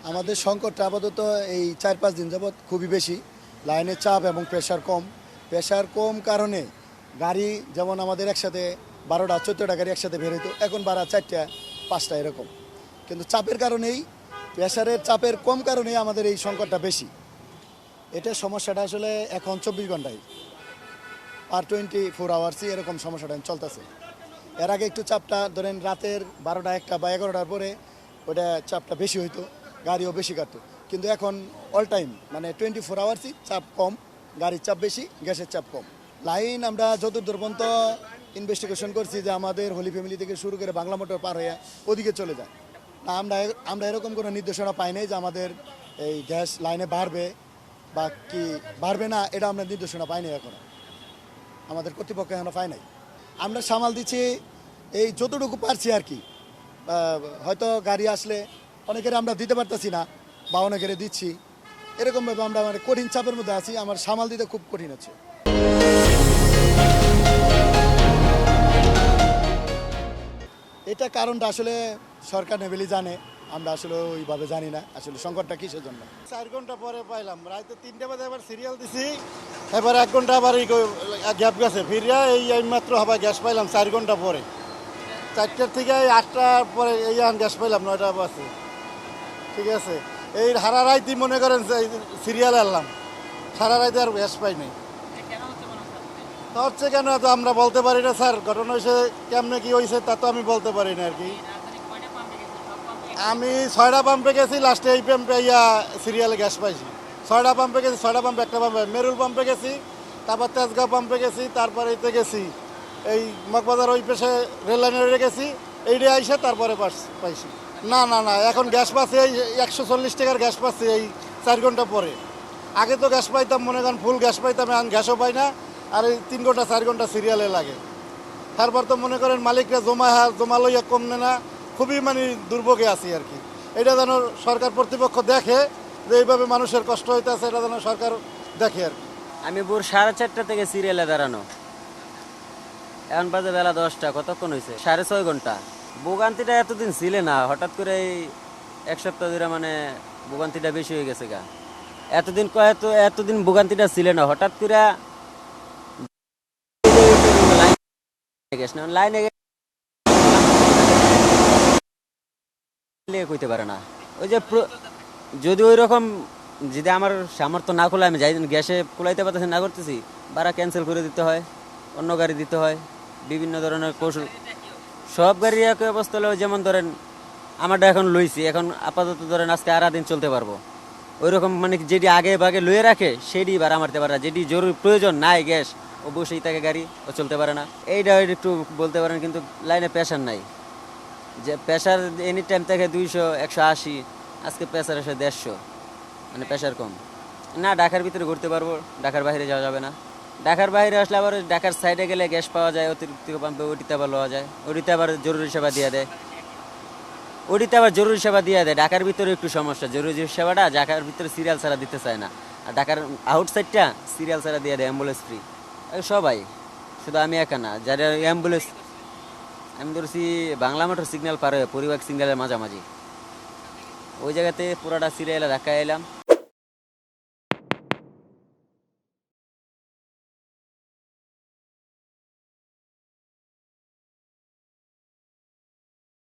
আমাদের সংকটটা আপাতত এই 4-5 দিন যাবৎ খুবই বেশি। লাইনের চাপ এবং প্রেশার কম কারণে গাড়ি যেমন আমাদের একসাথে 12টা 14টা গাড়ি একসাথে বের হইতো, এখন বাড়া 4টা 5টা এরকম। কিন্তু চাপের কারণেই, প্রেশারের চাপের কম কারণেই আমাদের এই সংকটটা বেশি। এটা সমস্যাটা আসলে এখন 24 ঘন্টায় আর 24 আওয়ার্সই এরকম সমস্যাটা চলতেছে। এর আগে একটু চাপটা ধরেন রাতের 12টা 1টা বা 11টার পরে ওটা চাপটা বেশি হইতো, গাড়িও বেশি কাটতো। কিন্তু এখন অল টাইম মানে 24 আওয়ার্সই চাপ কম, গাড়ির চাপ বেশি, গ্যাসের চাপ কম। লাইন আমরা যতদূর পর্যন্ত ইনভেস্টিগেশন করছি যে আমাদের হোলি ফ্যামিলি থেকে শুরু করে বাংলা মোটর পার হয়ে ওদিকে চলে যায় না। আমরা এরকম কোনো নির্দেশনা পাই নাই যে আমাদের এই গ্যাস লাইনে বাড়বে বা কি বাড়বে না, এটা আমরা নির্দেশনা পাইনি এখনো, আমাদের কর্তৃপক্ষ এখনো পাই নাই। আমরা সামাল দিচ্ছি এই যতটুকু পারছি আর কি। হয়তো গাড়ি আসলে অনেকের আমরা দিতে পারতেছি না বা অনেকের দিচ্ছি, এরকমভাবে আমরা মানে কঠিন চাপের মধ্যে আছি। আমার সামাল দিতে খুব কঠিন হচ্ছে। এটা কারণটা আসলে সরকার নেবেলি জানে, আমরা আসলে ওইভাবে জানি না আসলে সংকটটা কিসের জন্য। 4 ঘন্টা পরে পাইলাম, রাতে 3টা বাজে আবার সিরিয়াল দিছি, এবার 1 ঘন্টা আবার গ্যাপ গেছে, ফিরিয়া এই মাত্র আবার গ্যাস পাইলাম 4 ঘন্টা পরে। 4টার থেকে 8টার পরে এই গ্যাস পাইলাম 9টা বাজে। ঠিক আছে, এই সারা রাইতে মনে করেন সিরিয়াল আনলাম, সারা রাইতে আর গ্যাস পাই নাই। হচ্ছে কেন তো আমরা বলতে পারি না স্যার, ঘটনা হয়েছে কেমনে কি হয়েছে তা তো আমি বলতে পারি না আর কি। আমি 6টা পাম্পে গেছি, লাস্টে এই পাম্পে সিরিয়ালে গ্যাস পাইছি। 6টা পাম্পে গেছি, 6টা পাম্পে একটা পাম্পে মেরুল পাম্পে গেছি, তারপর তেজগাঁও পাম্পে গেছি, তারপরে এতে গেছি এই মগবাজার ওই পেশে রেল লাইনে গেছি, এইটা আইসে তারপরে পাইছি। না না না, এখন গ্যাস পাচ্ছি এই 140 টাকার গ্যাস পাচ্ছি এই 4 ঘন্টা পরে। আগে তো গ্যাস পাইতাম মনে করেন ফুল গ্যাস পাইতাম, এখন গ্যাসও পাই না, আর এই 3 ঘন্টা 4 ঘন্টা সিরিয়ালে লাগে। তারপর তো মনে করেন মালিকরা জমা লইয়া কম নেয় না, খুবই মানে দুর্ভোগে আছি আর কি। এটা যেন সরকার কর্তৃপক্ষ দেখে যে এইভাবে মানুষের কষ্ট হইতেছে, এটা যেন সরকার দেখে আর কি। আমি ভোর 4:30 থেকে সিরিয়ালে দাঁড়ানো, এখন বাজে বেলা 10টা, কতক্ষণ হয়েছে? 6.5 ঘন্টা। ভোগান্তিটা এতদিন ছিল না, হঠাৎ করে এই 1 সপ্তাহ ধরে মানে ভোগান্তিটা বেশি হয়ে গেছে গা। এতদিন ভোগান্তিটা ছিল না, হঠাৎ করে লাইনে কইতে পারে না। ওই যে যদি ওই রকম যদি আমার সামর্থ্য না খোলা, আমি যাই গ্যাসে খোলাইতে পারতেছি না, করতেছি ভাড়া ক্যান্সেল করে দিতে হয়, অন্য গাড়ি দিতে হয়, বিভিন্ন ধরনের কৌশল। সব গাড়ি একই অবস্থা হলেও, যেমন ধরেন আমারটা এখন লইছি, এখন আপাতত ধরেন আজকে আর দিন চলতে পারবো। ওই রকম মানে যেটি আগে ভাগে লইয়ে রাখে সেটি ভাড়া মারতে পারে না, যেটি জরুরি প্রয়োজন নাই গ্যাস ও বসেই থাকে গাড়ি, ও চলতে পারে না। এইটা একটু বলতে পারেন, কিন্তু লাইনে প্রেশার নাই। যে প্রেশার এনি টাইম থেকে 200 180, আজকে প্রেশার আসে 150, মানে প্রেশার কম না। ঢাকার ভিতরে ঘুরতে পারবো, ঢাকার বাইরে যাওয়া যাবে না। ঢাকার বাইরে আসলে আবার ঢাকার সাইডে গেলে গ্যাস পাওয়া যায় অতিরিক্ত পাম্পে, ওটিতে আবার লওয়া যায়, ওটিতে আবার জরুরি সেবা দিয়ে দেয়, ঢাকার ভিতরে একটু সমস্যা, জরুরি সেবাটা ঢাকার ভিতরে সিরিয়াল ছাড়া দিতে চায় না, আর ঢাকার আউটসাইডটা সিরিয়াল ছাড়া দিয়ে দেয়, অ্যাম্বুলেন্স ফ্রি। সবাই, শুধু আমি একা না, যারা অ্যাম্বুলেন্স। আমি ধরছি বাংলা মোটর সিগন্যাল পার হয়ে পরিবার সিগন্যালের মাঝামাঝি, ওই জায়গাতে পুরোটা সিরিয়ালে ধাক্কা এলাম।